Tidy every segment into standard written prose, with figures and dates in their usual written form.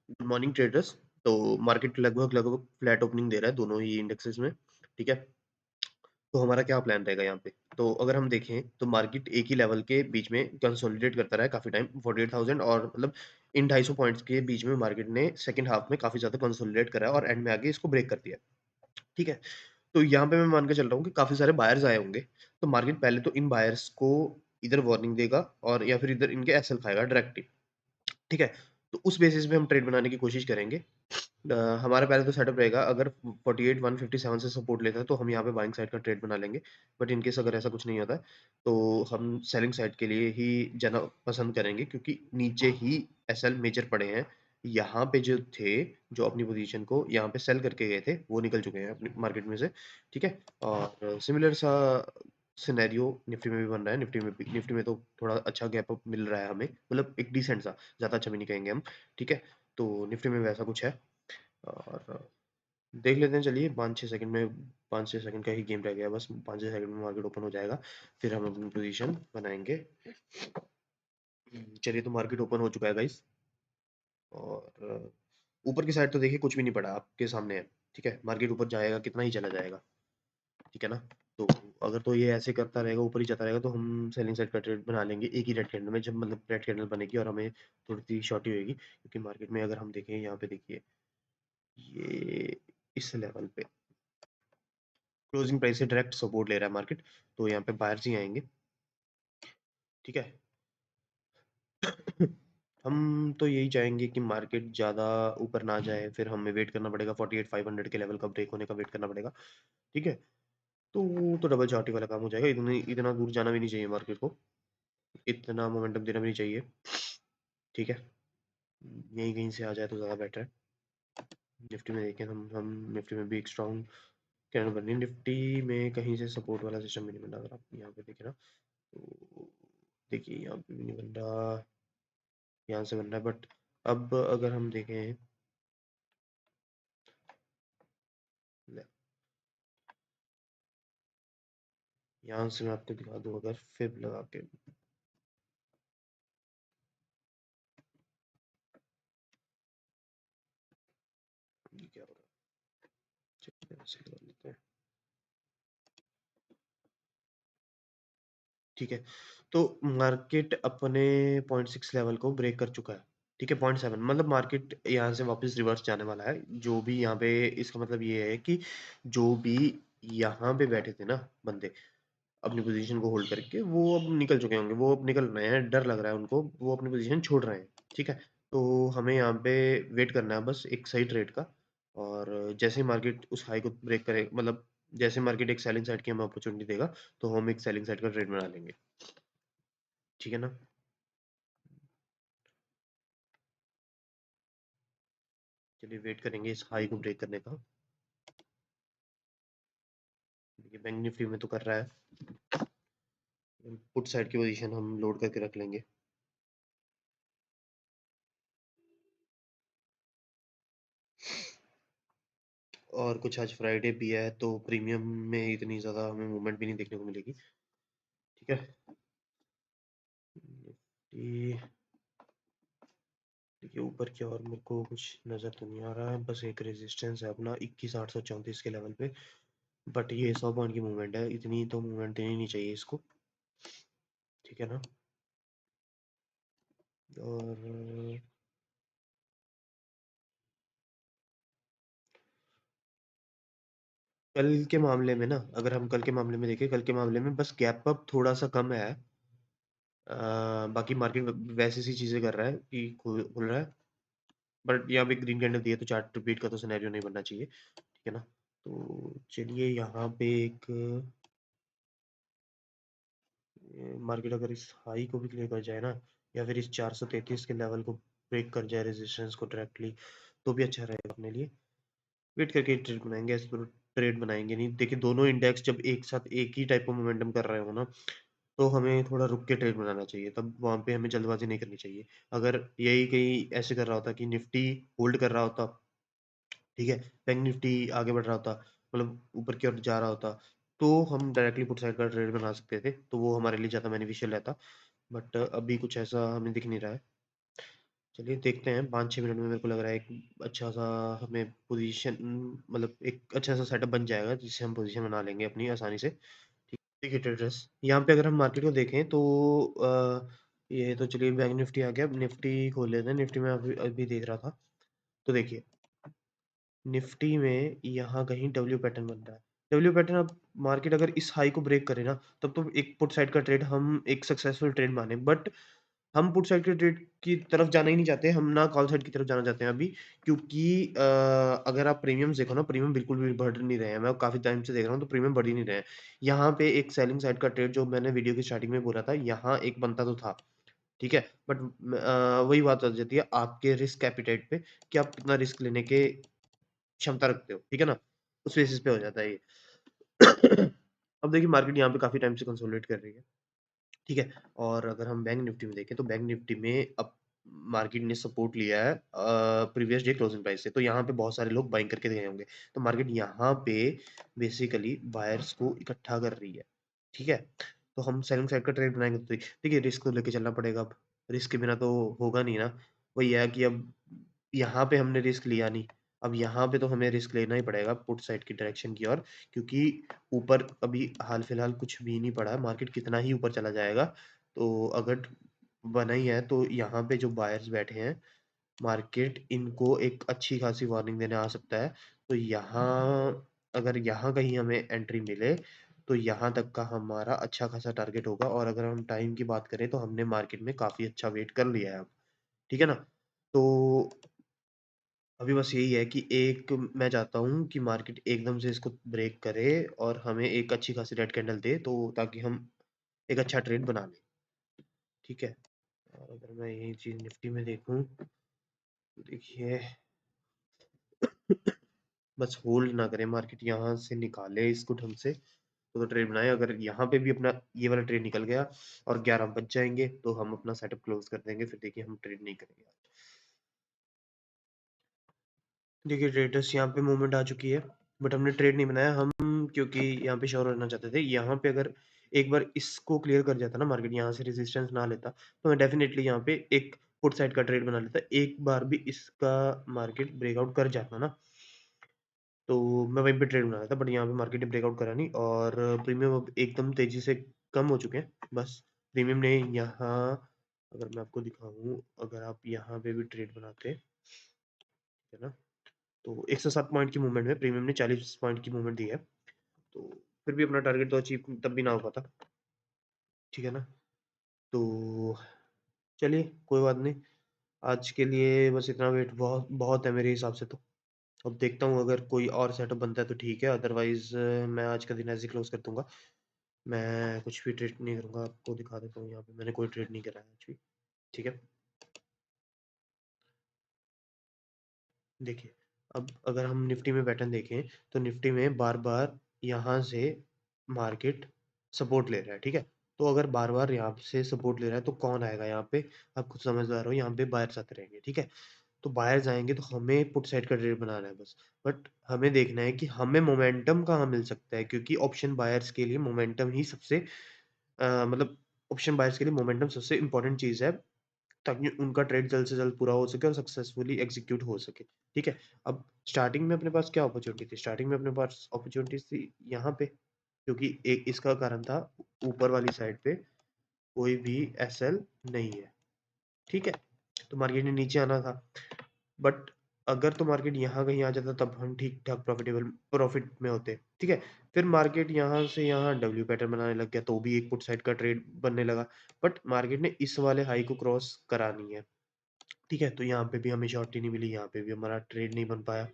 Good morning traders. तो market लगभग लगभग फ्लैट ओपनिंग दे रहा है दोनों ही इंडेक्सेस में। ठीक है। तो हमारा क्या प्लान रहेगा यहाँ पे? तो अगर हम देखें तो मार्केट एक ही लेवल के बीच में कंसोलिडेट करता रहा है काफी टाइम, 48,000 और मतलब इन 250 पॉइंट्स के बीच में मार्केट ने सेकंड हाफ में काफी ज्यादा कंसोलिडेट करा है और एंड में आके इसको ब्रेक कर दिया। ठीक है। तो यहाँ पे मैं मान के चल रहा हूँ कि काफी सारे बायर्स आए होंगे। तो मार्केट पहले तो इन बायर्स को इधर वार्निंग देगा और या फिर इधर इनके एसएल खाएगा डायरेक्टली। ठीक है। तो उस बेसिस पे हम ट्रेड बनाने की कोशिश करेंगे। हमारा पहले तो सेटअप रहेगा, अगर 48 157 से सपोर्ट लेता है तो हम यहाँ पे बाइंग साइड का ट्रेड बना लेंगे। बट इन केस अगर ऐसा कुछ नहीं होता है तो हम सेलिंग साइड के लिए ही जाना पसंद करेंगे, क्योंकि नीचे ही एसएल मेजर पड़े हैं। यहाँ पे जो थे, जो अपनी पोजीशन को यहाँ पे सेल करके गए थे, वो निकल चुके हैं अपनी मार्केट में से। ठीक है। और सिमिलर सा सिनेरियो निफ्टी में भी बन रहा है। निफ्टी में तो थोड़ा अच्छा गैप अप मिल रहा है हमें, मतलब एक डिसेंट सा, ज्यादा अच्छा भी नहीं कहेंगे हम। ठीक है। तो निफ्टी में वैसा कुछ है। और देख लेते हैं, चलिए 5-6 सेकंड में, 5-6 सेकंड का ही गेम रह गया बस। 5-6 सेकंड में मार्केट ओपन हो जाएगा, फिर हम अपनी पोजीशन बनाएंगे। चलिए, तो मार्केट ओपन हो चुका है गाइस। और ऊपर की साइड तो देखिए कुछ भी नहीं पड़ा, आपके सामने है। ठीक है। मार्केट ऊपर जाएगा, कितना ही चला जाएगा। ठीक है ना। तो अगर तो ये ऐसे करता रहेगा, ऊपर ही जाता रहेगा, तो हम सेलिंग साइड का ट्रेड बना लेंगे एक ही रेड कैंडल में, जब मतलब रेड कैंडल बनेगी और हमें थोड़ी सी शॉर्टी होगी, क्योंकि मार्केट में अगर हम देखें यहाँ पे, देखिए ये इस लेवल पे क्लोजिंग प्राइस से डायरेक्ट सपोर्ट ले रहा है मार्केट। तो यहाँ पे बायर्स ही आएंगे। ठीक है। हम तो यही चाहेंगे कि मार्केट ज़्यादा ऊपर ना जाए, फिर हमें वेट करना पड़ेगा 48,500 के लेवल का ब्रेक होने का वेट करना पड़ेगा। ठीक है। तो वो तो डबल चार्टी वाला काम हो जाएगा, इतनी इतना दूर जाना भी नहीं चाहिए मार्केट को, इतना मोमेंटम देना भी नहीं चाहिए। ठीक है। यहीं कहीं से आ जाए तो ज़्यादा बेटर है। निफ्टी में देखें, हम निफ्टी में भी एक स्ट्रॉन्ग कैंडल बननी है। निफ्टी में कहीं से सपोर्ट वाला सिस्टम भी नहीं बना, अगर आप यहाँ पे देखें ना, तो देखिए यहाँ पे भी नहीं बन रहा, यहाँ से बन रहा है। बट अब अगर हम देखें, यहाँ से मैं आपको दिखा दूँ, अगर फिब लगा के, ये क्या हो रहा है, चलिए ऐसे लगा लेते हैं। ठीक है। तो मार्केट अपने 0.6 लेवल को ब्रेक कर चुका है। ठीक है। 0.7 मतलब मार्केट यहाँ से वापस रिवर्स जाने वाला है। जो भी यहाँ पे, इसका मतलब ये है कि जो भी यहाँ पे बैठे थे ना बंदे, अपनी पोजीशन को होल्ड करके, वो अब निकल चुके होंगे, वो अब निकल रहे हैं, डर लग रहा है उनको, वो अपनी पोजीशन छोड़ रहे हैं। ठीक है। तो हमें यहाँ पे वेट करना है बस एक सही ट्रेड का। और जैसे ही मार्केट उस हाई को ब्रेक करे, मतलब जैसे मार्केट एक सेलिंग साइड की हमें अपॉर्चुनिटी देगा, तो हम एक सेलिंग साइड का ट्रेड बना लेंगे। ठीक है ना। चलिए वेट करेंगे इस हाई को ब्रेक करने का। देखिए बैंक निफ्टी में तो कर रहा है, पुट साइड की पोजीशन हम लोड करके रख लेंगे। और कुछ आज फ्राइडे भी है, तो प्रीमियम में इतनी ज़्यादा हमें मूवमेंट भी नहीं देखने को मिलेगी। ठीक है। निफ्टी, देखिए ऊपर की और मेरे को कुछ नज़र तो नहीं आ रहा है, बस एक रेजिस्टेंस है अपना 21,834 के लेवल पे। बट ये 100 पॉइंट की मूवमेंट है, इतनी तो मूवमेंट देनी नहीं चाहिए इसको। ठीक है ना। और कल के मामले में ना, अगर हम कल के मामले में देखें, कल के मामले में बस गैप अप थोड़ा सा कम है। बाकी मार्केट वैसी सी चीज़ें कर रहा है कि खुल खुल रहा है। बट यहाँ पे ग्रीन कैंडल दी है, तो चार्ट रिपीट का तो सिनेरियो नहीं बनना चाहिए। ठीक है ना। तो चलिए यहाँ पे एक मार्केट अगर इस हाई को भी क्लियर कर जाए ना, या फिर इस 433 के लेवल को ब्रेक कर जाए, रेजिस्टेंस को डायरेक्टली, तो भी अच्छा रहेगा अपने लिए। वेट करके ट्रेड बनाएंगे, ऐसे तो ट्रेड बनाएंगे नहीं। देखिए दोनों इंडेक्स जब एक साथ एक ही टाइप का मोमेंटम कर रहे हो ना, तो हमें थोड़ा रुक के ट्रेड बनाना चाहिए, तब वहां पे हमें जल्दबाजी नहीं करनी चाहिए। अगर यही कहीं ऐसे कर रहा होता कि निफ्टी होल्ड कर रहा होता, ठीक है, बैंक निफ्टी आगे बढ़ रहा होता, मतलब ऊपर की ओर जा रहा होता, तो हम डायरेक्टली पुट साइड का ट्रेड बना सकते थे, तो वो हमारे लिए ज़्यादा बेनिफिशियल रहता। बट अभी कुछ ऐसा हमें दिख नहीं रहा है। चलिए देखते हैं 5-6 मिनट में। मेरे को लग रहा है एक अच्छा-सा हमें पोज़ीशन, मतलब एक अच्छा-सा सेटअप बन जाएगा जिससे हम पोज़ीशन बना लेंगे अपनी आसानी से। ठीक है ट्रेडर्स, यहाँ पे अगर हम मार्केट को देखें तो ये तो चलिए बैंक निफ्टी आ गया। अब निफ्टी खोल लेते हैं। निफ्टी में अभी अभी देख रहा था, तो देखिए निफ्टी में यहाँ कहीं डब्ल्यू पैटर्न बन रहा है। डब्ल्यू पैटर्न, अब मार्केट अगर इस हाई को ब्रेक करे ना, तब तो एक पुट साइड का ट्रेड हम एक सक्सेसफुल ट्रेड माने। बट हम पुट साइड के ट्रेड की तरफ जाना ही नहीं चाहते, हम ना कॉल साइड की तरफ जाना चाहते हैं अभी। क्योंकि अगर आप प्रीमियम्स देखो ना, प्रीमियम बिल्कुल भी बढ़ नहीं रहे हैं। मैं काफ़ी टाइम से देख रहा हूँ, तो प्रीमियम बढ़ ही नहीं रहे हैं। यहाँ पे एक सेलिंग साइड का ट्रेड जो मैंने वीडियो की स्टार्टिंग में बोला था, यहाँ एक बनता तो था, ठीक है? बट वही बात आ जाती है आपके रिस्क एपेटाइट पे, कि आप कितना रिस्क लेने के क्षमता रखते हो, ठीक है ना? उस बेसिस पे हो जाता है ये। अब देखिए मार्केट यहाँ पे काफ़ी टाइम से कंसोलिडेट कर रही है, ठीक है? और अगर हम बैंक निफ्टी में देखें, तो बैंक निफ्टी में अब मार्केट ने सपोर्ट लिया है प्रीवियस डे क्लोजिंग प्राइस से। तो यहाँ पे बहुत सारे लोग बाइंग करके गए होंगे। तो मार्केट यहाँ पे बेसिकली बायर्स को इकट्ठा कर रही है, ठीक है? तो हम सेलिंग साइड का ट्रेड बनाएँगे, तो देखिए रिस्क तो लेके चलना पड़ेगा अब। रिस्क के बिना तो होगा नहीं ना। वही है कि अब यहाँ पे हमने रिस्क लिया नहीं, अब यहाँ पे तो हमें रिस्क लेना ही पड़ेगा पुट साइड की डायरेक्शन की ओर। क्योंकि ऊपर अभी हाल-फिलहाल कुछ भी नहीं पड़ा है, मार्केट कितना ही ऊपर चला जाएगा। तो अगर बना ही है, तो यहाँ पे जो बायर्स बैठे हैं, मार्केट इनको एक अच्छी खासी वार्निंग देने आ सकता है। तो यहाँ अगर यहाँ कहीं हमें एंट्री मिले, तो यहाँ तक का हमारा अच्छा खासा टारगेट होगा। और अगर हम टाइम की बात करें, तो हमने मार्केट में काफ़ी अच्छा वेट कर लिया है अब, ठीक है ना? तो अभी बस यही है कि एक मैं चाहता हूँ कि मार्केट एकदम से इसको ब्रेक करे और हमें एक अच्छी खासी रेड कैंडल दे, तो ताकि हम एक अच्छा ट्रेड बना लें, ठीक है? और अगर मैं यही चीज़ निफ्टी में देखूँ, तो देखिए बस होल्ड ना करे मार्केट, यहाँ से निकाले इसको ढंग से, तो ट्रेड बनाए। अगर यहाँ पे भी अपना ये वाला ट्रेड निकल गया और 11 बच जाएँगे, तो हम अपना सेटअप क्लोज़ कर देंगे। फिर देखिए हम ट्रेड नहीं करेंगे। देखिए ट्रेडर्स, यहाँ पे मूवमेंट आ चुकी है, बट हमने ट्रेड नहीं बनाया हम, क्योंकि यहाँ पे श्योर रहना चाहते थे। यहाँ पे अगर एक बार इसको क्लियर कर जाता ना मार्केट, यहाँ से रेजिस्टेंस ना लेता, तो मैं डेफिनेटली यहाँ पे एक पुट साइड का ट्रेड बना लेता। एक बार भी इसका मार्केट ब्रेकआउट कर जाता ना, तो मैं वहीं पे ट्रेड बना लेता। बट यहाँ पे मार्केट ने ब्रेकआउट करा नहीं, और प्रीमियम अब एकदम तेजी से कम हो चुके हैं। बस प्रीमियम ने यहाँ, अगर मैं आपको दिखाऊं, अगर आप यहाँ पे भी ट्रेड बनाते, है ना, तो 107 पॉइंट की मूवमेंट में प्रीमियम ने 40 पॉइंट की मूवमेंट दी है। तो फिर भी अपना टारगेट तो अचीव तब भी ना हो पाता, ठीक है ना? तो चलिए कोई बात नहीं, आज के लिए बस इतना वेट बहुत बहुत है मेरे हिसाब से तो। अब देखता हूँ अगर कोई और सेटअप बनता है तो ठीक है, अदरवाइज मैं आज का दिन ऐसे ही क्लोज कर दूंगा। मैं कुछ भी ट्रेड नहीं करूंगा, आपको दिखा देता हूँ। यहाँ पे मैंने कोई ट्रेड नहीं करा है आज भी, ठीक है? देखिए, अब अगर हम निफ्टी में पैटर्न देखें, तो निफ्टी में बार-बार यहाँ से मार्केट सपोर्ट ले रहा है, ठीक है? तो अगर बार-बार यहाँ से सपोर्ट ले रहा है, तो कौन आएगा यहाँ पे? आप खुद समझदार हो, यहाँ पे बायर्स आते रहेंगे, ठीक है? तो बायर्स आएँगे, तो हमें पुट साइड का ट्रेड बनाना है बस। बट हमें देखना है कि हमें मोमेंटम कहाँ मिल सकता है, क्योंकि ऑप्शन बायर्स के लिए मोमेंटम ही सबसे मतलब ऑप्शन बायर्स के लिए मोमेंटम सबसे इम्पोर्टेंट चीज़ है, ताकि उनका ट्रेड जल्द से जल्द पूरा हो सके और सक्सेसफुली एग्जीक्यूट हो सके, ठीक है? अब स्टार्टिंग में अपने पास क्या अपॉर्चुनिटी थी? स्टार्टिंग में अपने पास अपॉर्चुनिटीज़ थी यहाँ पे, क्योंकि एक इसका कारण था, ऊपर वाली साइड पे कोई भी एसएल नहीं है, ठीक है? तो मार्केट ने नीचे आना था। बट अगर तो मार्केट यहाँ कहीं आ जाता, तब हम ठीक-ठाक प्रॉफिट में होते, ठीक है? फिर मार्केट यहाँ से यहाँ डब्ल्यू पैटर्न बनाने लग गया, तो भी एक पुट साइड का ट्रेड बनने लगा। बट मार्केट ने इस वाले हाई को क्रॉस करा नहीं है, ठीक है? तो यहाँ पे भी हमें शॉर्टी नहीं मिली, यहाँ पे भी हमारा ट्रेड नहीं बन पाया,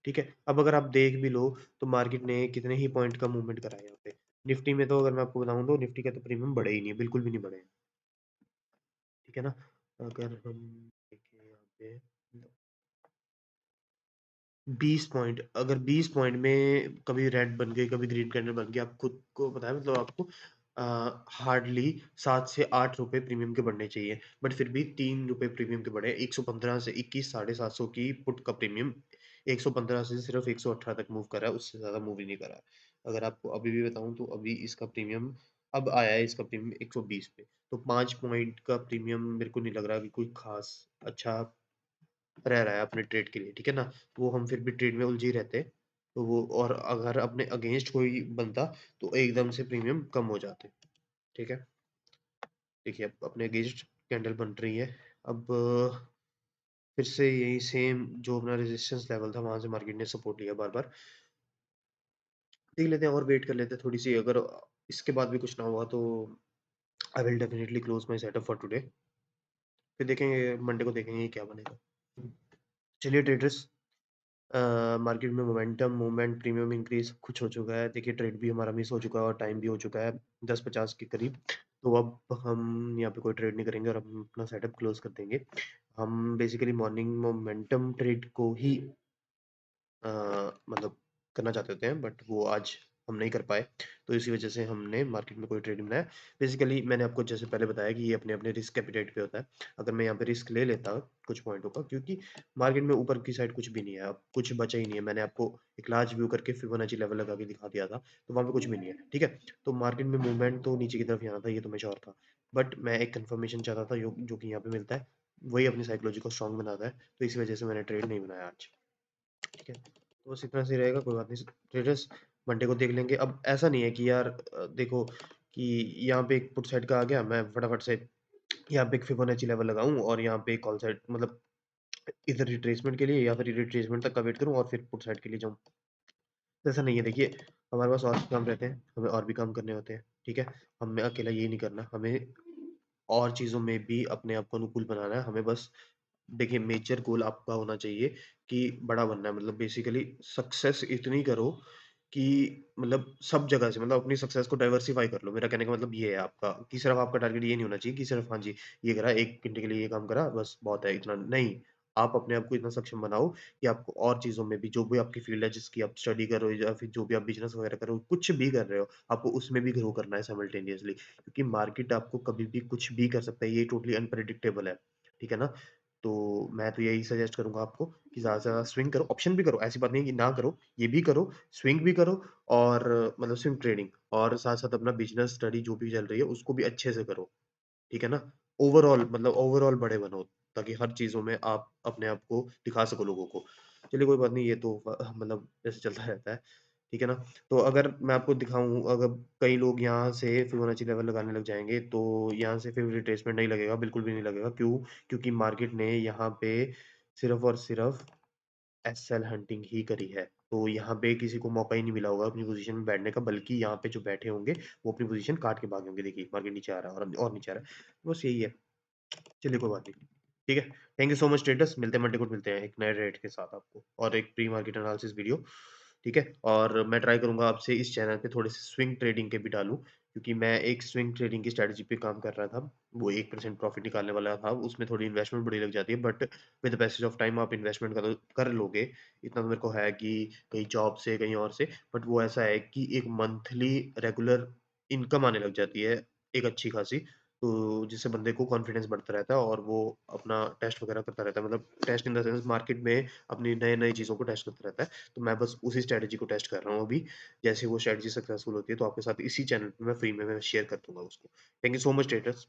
ठीक है? अब अगर आप देख भी लो, तो मार्केट ने कितने ही पॉइंट का मूवमेंट करा है यहाँ पे। निफ्टी में तो अगर मैं आपको बताऊँ, तो निफ्टी का तो प्रीमियम बढ़े ही नहीं है, बिल्कुल भी नहीं बढ़े हैं, ठीक है ना? अगर हम देखें यहाँ पे 20 पॉइंट, अगर 20 पॉइंट में कभी रेड बन गई, कभी ग्रीन कैंडल बन गई, आप खुद को पता है, मतलब आपको हार्डली 7 से 8 रुपए प्रीमियम के बढ़ने चाहिए। बट फिर भी 3 रुपए प्रीमियम के बढ़े। 115 से 21, 750 की पुट का प्रीमियम 115 से सिर्फ 118 तक मूव कर रहा है, उससे ज़्यादा मूव ही नहीं कर रहा है। अगर आपको अभी भी बताऊँ, तो अभी इसका प्रीमियम अब आया है इसका प्रीमियम 120 पे, तो 5 पॉइंट का प्रीमियम मेरे को नहीं लग रहा कि कोई ख़ास अच्छा रह रहा है अपने ट्रेड के लिए, ठीक है ना? तो वो हम फिर भी ट्रेड में उलझे ही रहते, तो वो और अगर अपने अगेंस्ट कोई बनता, तो एकदम से प्रीमियम कम हो जाते, ठीक है? देखिए अब अपने अगेंस्ट कैंडल बन रही है, अब फिर से यही सेम जो अपना रेजिस्टेंस लेवल था, वहाँ से मार्केट ने सपोर्ट लिया बार-बार। देख लेते हैं और वेट कर लेते हैं थोड़ी-सी, अगर इसके बाद भी कुछ ना हुआ तो I will definitely close my setup for today. फिर देखेंगे मंडे को देखेंगे क्या बनेगा। चलिए ट्रेडर्स, मार्केट में मोमेंटम, मूवमेंट, प्रीमियम इंक्रीज़ कुछ हो चुका है। देखिए ट्रेड भी हमारा मिस हो चुका है और टाइम भी हो चुका है 10:50 के करीब। तो अब हम यहाँ पे कोई ट्रेड नहीं करेंगे और हम अपना सेटअप क्लोज़ कर देंगे। हम बेसिकली मॉर्निंग मोमेंटम ट्रेड को ही अ, मतलब करना चाहते थे बट वो आज हम नहीं कर पाए, तो इसी वजह से हमने मार्केट में कोई ट्रेड नहीं बनाया। बेसिकली मैंने आपको जैसे पहले बताया कि ये अपने-अपने रिस्क एपेटाइट पे होता है। अगर मैं यहाँ पे रिस्क ले लेता कुछ पॉइंटों का, क्योंकि मार्केट में ऊपर की साइड कुछ भी नहीं है, अब कुछ बचा ही नहीं है। मैंने आपको एक लार्ज व्यू करके फिबोनाची लेवल लगा के दिखा दिया था, तो वहाँ पे कुछ भी नहीं है, ठीक है? तो मार्केट में मूवमेंट तो नीचे की तरफ ही आना था, ये तो मैं श्योर था। बट मैं एक कन्फर्मेशन चाहता था जो कि यहाँ पे मिलता है, वही अपनी साइकोलॉजी को स्ट्रॉन्ग बनाता है, तो इसी वजह से मैंने ट्रेड नहीं बनाया आज, ठीक है? तो बस इतना सही रहेगा, कोई बात नहीं। स्टेटस मंडे को देख लेंगे। अब ऐसा नहीं है कि यार देखो कि यहाँ पे एक पुट साइड का आ गया, मैं फटाफट से यहाँ पे एक फिबोनाची लेवल लगाऊं और यहाँ पे एक कॉल साइड, मतलब इधर रिट्रेसमेंट के लिए या फिर रिट्रेसमेंट तक का वेट करूं और फिर पुट साइड के लिए जाऊं। तो ऐसा नहीं है, देखिए हमारे पास और भी काम रहते हैं, हमें और भी काम करने होते हैं, ठीक है? हमें अकेला ये नहीं करना, हमें और चीज़ों में भी अपने आप को अनुकूल बनाना है। हमें बस देखिए मेजर गोल आपका होना चाहिए कि बड़ा बनना है, मतलब बेसिकली सक्सेस इतनी करो कि मतलब सब जगह से, मतलब अपनी सक्सेस को डाइवर्सिफाई कर लो। मेरा कहने का मतलब ये है आपका कि सिर्फ आपका टारगेट ये नहीं होना चाहिए कि सिर्फ हाँ जी, ये करा 1 घंटे के लिए ये काम करा बस बहुत है, इतना नहीं। आप अपने आप को इतना सक्षम बनाओ कि आपको और चीज़ों में भी, जो भी आपकी फ़ील्ड है जिसकी आप स्टडी कर रहे हो या फिर जो भी आप बिज़नेस वगैरह कर रहे हो, कुछ भी कर रहे हो, आपको उसमें भी ग्रो करना है साइमल्टेनियसली, क्योंकि मार्केट आपको कभी भी कुछ भी कर सकता है, ये टोटली अनप्रेडिक्टेबल है। ठीक है ना? तो मैं तो यही सजेस्ट करूँगा आपको कि ज़्यादा से ज़्यादा स्विंग करो, ऑप्शन भी करो, ऐसी बात नहीं है कि ना करो, ये भी करो, स्विंग भी करो और मतलब स्विंग ट्रेडिंग, और साथ-साथ अपना बिज़नेस स्टडी जो भी चल रही है, उसको भी अच्छे से करो, ठीक है ना? ओवरऑल मतलब ओवरऑल बड़े बनो, ताकि हर चीज़ों में आप अपने आप को दिखा सको लोगों को। चलिए कोई बात नहीं, ये तो मतलब ऐसे चलता रहता है, ठीक है ना? तो अगर मैं आपको दिखाऊँ, अगर कई लोग यहाँ से फिबोनाची लेवल लगाने लग जाएँगे, तो यहाँ से फिर रिट्रेसमेंट नहीं लगेगा, बिल्कुल भी नहीं लगेगा। क्यों? क्योंकि मार्केट ने यहाँ पे सिर्फ़ और सिर्फ़ एसएल हंटिंग ही करी है। तो यहाँ पे किसी को मौका ही नहीं मिला होगा अपनी पोज़ीशन में बैठने का, बल्कि यहाँ पे जो बैठे होंगे, वो अपनी पोज़ीशन काट के भागे होंगे। देखिए, मार्केट नीचे आ रहा है और नीचे आ रहा है। बस यही है। चलिए कोई बात नहीं। ठीक है? Thank you so much traders, मिलते हैं मंडे को, मिलते हैं एक नए रेट के साथ आपको और एक प्री मार्केट एनालिसिस वीडियो, ठीक है? और मैं ट्राई करूँगा आपसे इस चैनल पे थोड़े से स्विंग ट्रेडिंग के भी डालूँ, क्योंकि मैं एक स्विंग ट्रेडिंग की स्ट्रैटेजी पे काम कर रहा था। वो 1% प्रॉफिट निकालने वाला था, उसमें थोड़ी इन्वेस्टमेंट बड़ी लग जाती है, but with the passage of time आप इन्वेस्टमेंट कर लोगे। इतना तो मेरे को है कि कहीं जॉब से, कहीं और से, बट वो ऐसा है कि एक मंथली रेगुलर इनकम आने लग जाती है, एक अच्छी खासी। तो जिससे बंदे को कॉन्फिडेंस बढ़ता रहता है और वो अपना टेस्ट वगैरह करता रहता है, मतलब test in the sense market में अपनी नए-नए चीज़ों को टेस्ट करता रहता है। तो मैं बस उसी स्ट्रैटेजी को टेस्ट कर रहा हूँ अभी। जैसे वो स्ट्रैटेजी सक्सेसफुल होती है, तो आपके साथ इसी चैनल पे मैं फ्री में मैं शेयर कर दूँगा उसको। Thank you so much traders.